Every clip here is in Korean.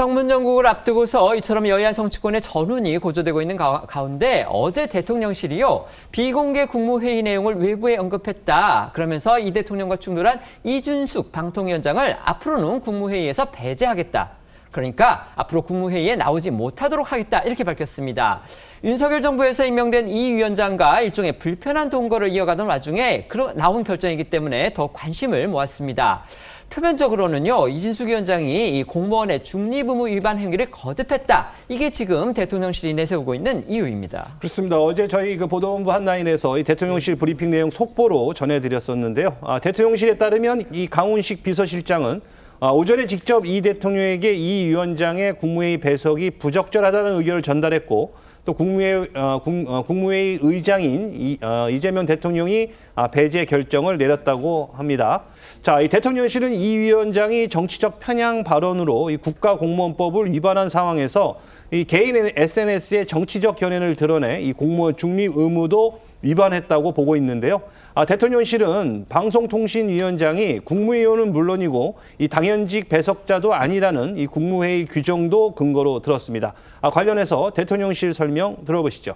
청문 정국을 앞두고서 이처럼 여야 정치권의 전운이 고조되고 있는 가운데 어제 대통령실이요, 비공개 국무회의 내용을 외부에 언급했다. 그러면서 이 대통령과 충돌한 이준숙 방통위원장을 앞으로는 국무회의에서 배제하겠다. 그러니까 앞으로 국무회의에 나오지 못하도록 하겠다. 이렇게 밝혔습니다. 윤석열 정부에서 임명된 이 위원장과 일종의 불편한 동거를 이어가던 와중에 나온 결정이기 때문에 더 관심을 모았습니다. 표면적으로는요, 이진숙 위원장이 이 공무원의 중립의무 위반 행위를 거듭했다. 이게 지금 대통령실이 내세우고 있는 이유입니다. 그렇습니다. 어제 저희 보도본부 한라인에서 이 대통령실 브리핑 내용 속보로 전해드렸었는데요. 대통령실에 따르면 이 강훈식 비서실장은 오전에 직접 이 대통령에게 이 위원장의 국무회의 배석이 부적절하다는 의견을 전달했고, 또 국무회의 의장인 이재명 대통령이 배제 결정을 내렸다고 합니다. 자, 이 대통령실은 이 위원장이 정치적 편향 발언으로 이 국가공무원법을 위반한 상황에서 이 개인의 SNS에 정치적 견해를 드러내 이 공무원 중립 의무도 위반했다고 보고 있는데요. 대통령실은 방송통신위원장이 국무위원은 물론이고 이 당연직 배석자도 아니라는 이 국무회의 규정도 근거로 들었습니다. 관련해서 대통령실 설명 들어보시죠.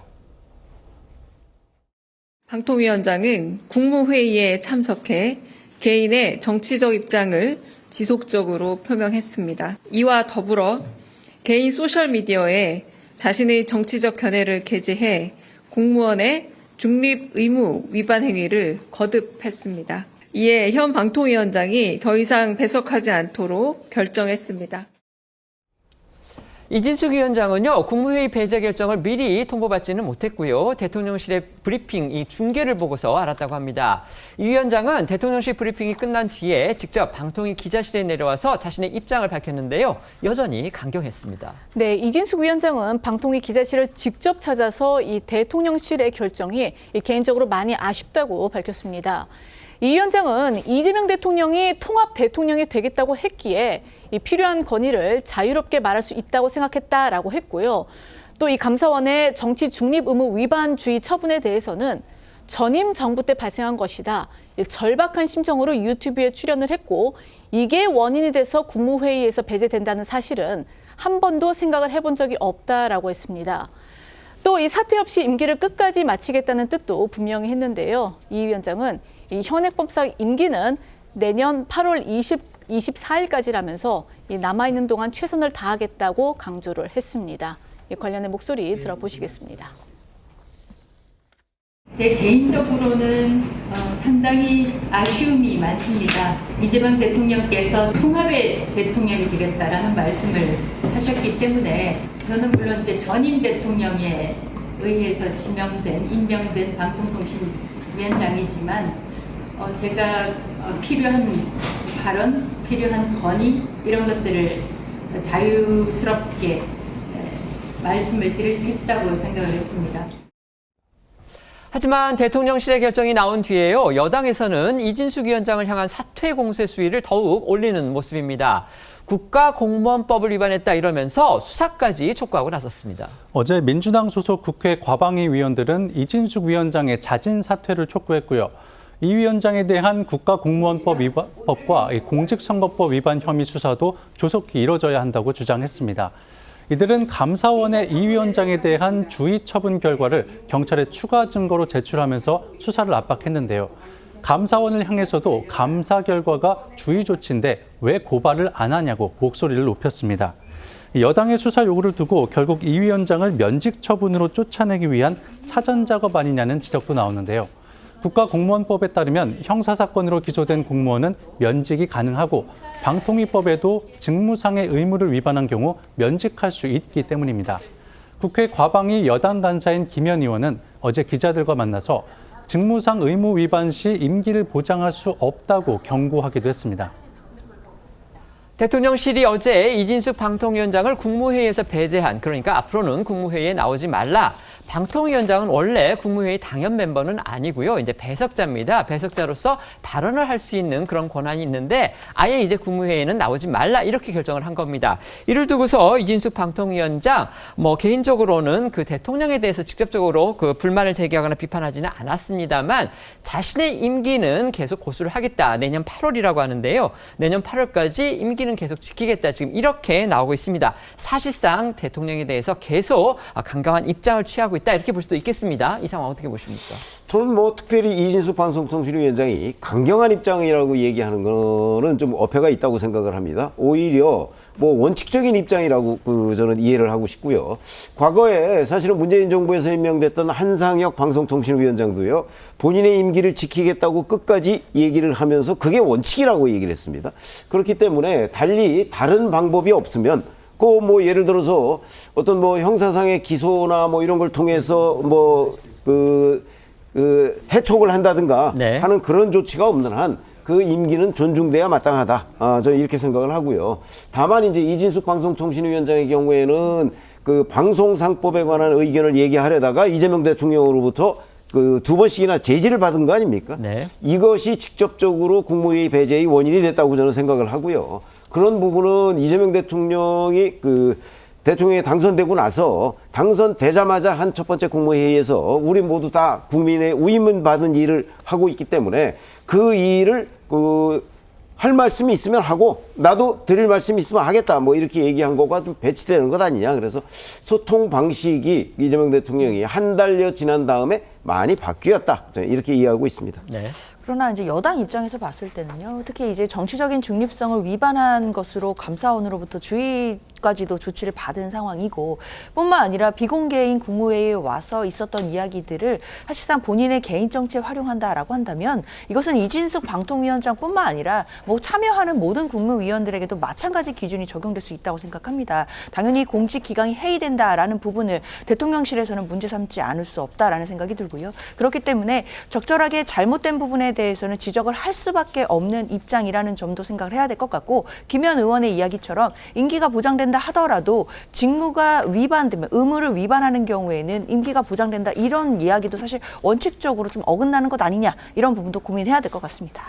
방통위원장은 국무회의에 참석해 개인의 정치적 입장을 지속적으로 표명했습니다. 이와 더불어 개인 소셜미디어에 자신의 정치적 견해를 게재해 공무원의 중립 의무 위반 행위를 거듭했습니다. 이에 현 방통위원장이 더 이상 배석하지 않도록 결정했습니다. 이진숙 위원장은요, 국무회의 배제 결정을 미리 통보받지는 못했고요. 대통령실의 브리핑 이 중계를 보고서 알았다고 합니다. 이 위원장은 대통령실 브리핑이 끝난 뒤에 직접 방통위 기자실에 내려와서 자신의 입장을 밝혔는데요. 여전히 강경했습니다. 네, 이진숙 위원장은 방통위 기자실을 직접 찾아서 이 대통령실의 결정이 개인적으로 많이 아쉽다고 밝혔습니다. 이 위원장은 이재명 대통령이 통합 대통령이 되겠다고 했기에 이 필요한 건의를 자유롭게 말할 수 있다고 생각했다라고 했고요. 또 이 감사원의 정치 중립 의무 위반주의 처분에 대해서는 전임 정부 때 발생한 것이다. 절박한 심정으로 유튜브에 출연을 했고, 이게 원인이 돼서 국무회의에서 배제된다는 사실은 한 번도 생각을 해본 적이 없다라고 했습니다. 또 이 사퇴 없이 임기를 끝까지 마치겠다는 뜻도 분명히 했는데요. 이 위원장은 이 현행법상 임기는 내년 8월 24일까지라면서 이 남아있는 동안 최선을 다하겠다고 강조를 했습니다. 이 관련된 목소리 들어보시겠습니다. 제 개인적으로는 상당히 아쉬움이 많습니다. 이재명 대통령께서 통합의 대통령이 되겠다라는 말씀을 하셨기 때문에 저는 물론 이제 전임 대통령에 의해서 임명된 방송통신위원장이지만 제가 필요한 발언, 필요한 건의 이런 것들을 자유스럽게 말씀을 드릴 수 있다고 생각을 했습니다. 하지만 대통령실의 결정이 나온 뒤에요, 여당에서는 이진숙 위원장을 향한 사퇴 공세 수위를 더욱 올리는 모습입니다. 국가공무원법을 위반했다 이러면서 수사까지 촉구하고 나섰습니다. 어제 민주당 소속 국회 과방위 위원들은 이진숙 위원장의 자진 사퇴를 촉구했고요. 이 위원장에 대한 국가공무원법과 공직선거법 위반 혐의 수사도 조속히 이뤄져야 한다고 주장했습니다. 이들은 감사원의 이 위원장에 대한 주의 처분 결과를 경찰에 추가 증거로 제출하면서 수사를 압박했는데요. 감사원을 향해서도 감사 결과가 주의 조치인데 왜 고발을 안 하냐고 목소리를 높였습니다. 여당의 수사 요구를 두고 결국 이 위원장을 면직 처분으로 쫓아내기 위한 사전 작업 아니냐는 지적도 나오는데요. 국가공무원법에 따르면 형사사건으로 기소된 공무원은 면직이 가능하고 방통위법에도 직무상의 의무를 위반한 경우 면직할 수 있기 때문입니다. 국회 과방위 여당 간사인 김현 의원은 어제 기자들과 만나서 직무상 의무 위반 시 임기를 보장할 수 없다고 경고하기도 했습니다. 대통령실이 어제 이진숙 방통위원장을 국무회의에서 배제한, 그러니까 앞으로는 국무회의에 나오지 말라, 방통위원장은 원래 국무회의 당연 멤버는 아니고요. 이제 배석자입니다. 배석자로서 발언을 할 수 있는 그런 권한이 있는데 아예 이제 국무회의는 나오지 말라 이렇게 결정을 한 겁니다. 이를 두고서 이진숙 방통위원장 개인적으로는 그 대통령에 대해서 직접적으로 그 불만을 제기하거나 비판하지는 않았습니다만 자신의 임기는 계속 고수를 하겠다. 내년 8월이라고 하는데요. 내년 8월까지 임기는 계속 지키겠다. 지금 이렇게 나오고 있습니다. 사실상 대통령에 대해서 계속 강경한 입장을 취하고 있다. 이렇게 볼 수도 있겠습니다. 이 상황 어떻게 보십니까? 저는 특별히 이진숙 방송통신위원장이 강경한 입장이라고 얘기하는 거는 좀 어폐가 있다고 생각을 합니다. 오히려 원칙적인 입장이라고 저는 이해를 하고 싶고요. 과거에 사실은 문재인 정부에서 임명됐던 한상혁 방송통신위원장도요. 본인의 임기를 지키겠다고 끝까지 얘기를 하면서 그게 원칙이라고 얘기를 했습니다. 그렇기 때문에 달리 다른 방법이 없으면 예를 들어서 어떤 형사상의 기소나 이런 걸 통해서 해촉을 한다든가 네. 하는 그런 조치가 없는 한 그 임기는 존중돼야 마땅하다. 저는 이렇게 생각을 하고요. 다만 이제 이진숙 방송통신위원장의 경우에는 그 방송상법에 관한 의견을 얘기하려다가 이재명 대통령으로부터 그 2번씩이나 제지를 받은 거 아닙니까? 네. 이것이 직접적으로 국무회의 배제의 원인이 됐다고 저는 생각을 하고요. 그런 부분은 이재명 대통령이 대통령에 당선되고 나서 당선되자마자 한 첫 번째 국무회의에서 우리 모두 다 국민의 위임을 받은 일을 하고 있기 때문에 그 일을 할 말씀이 있으면 하고 나도 드릴 말씀이 있으면 하겠다 이렇게 얘기한 거가 좀 배치되는 것 아니냐. 그래서 소통 방식이 이재명 대통령이 한 달여 지난 다음에 많이 바뀌었다. 저는 이렇게 이해하고 있습니다. 네. 그러나 이제 여당 입장에서 봤을 때는요, 특히 이제 정치적인 중립성을 위반한 것으로 감사원으로부터 주의까지도 조치를 받은 상황이고, 뿐만 아니라 비공개인 국무회의에 와서 있었던 이야기들을 사실상 본인의 개인 정치에 활용한다라고 한다면 이것은 이진숙 방통위원장뿐만 아니라 참여하는 모든 국무위원들에게도 마찬가지 기준이 적용될 수 있다고 생각합니다. 당연히 공직 기강이 해이된다라는 부분을 대통령실에서는 문제 삼지 않을 수 없다라는 생각이 들고요. 그렇기 때문에 적절하게 잘못된 부분에 대해서는 지적을 할 수밖에 없는 입장이라는 점도 생각을 해야 될 것 같고, 김현 의원의 이야기처럼 임기가 보장된다 하더라도 직무가 위반되면, 의무를 위반하는 경우에는 임기가 보장된다 이런 이야기도 사실 원칙적으로 좀 어긋나는 것 아니냐, 이런 부분도 고민해야 될 것 같습니다.